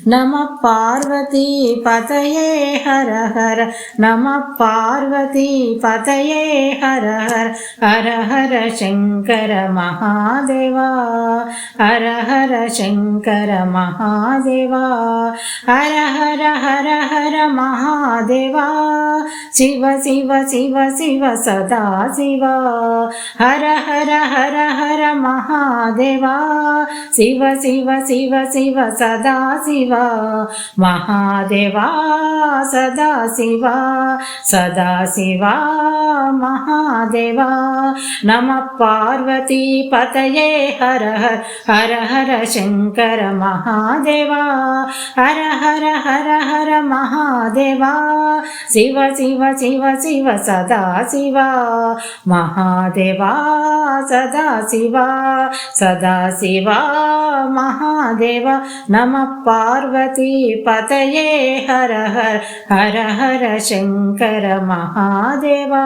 नमः पार्वती पतये हर हर नमः पार्वती पतये हर हर हर हर शंकर महादेवा हर हर शंकर महादेवा हर हर हर हर महादेवा शिव शिव शिव शिव सदा शिव हर हर हर हर महादेवा शिव शिव शिव शिव सदा शिव महादेवा सदा शिवा सदा शिवा महादेवा नमः पार्वती पतये हर हर हर हर शंकर महादेवा हर हर हर हर महादेवा शिव शिव शिव शिव सदा शिवा महादेवा सदा शिवा सदा शिवा महादेवा नमः पार्वती पतये हर हर हर हर शंकर महादेवा।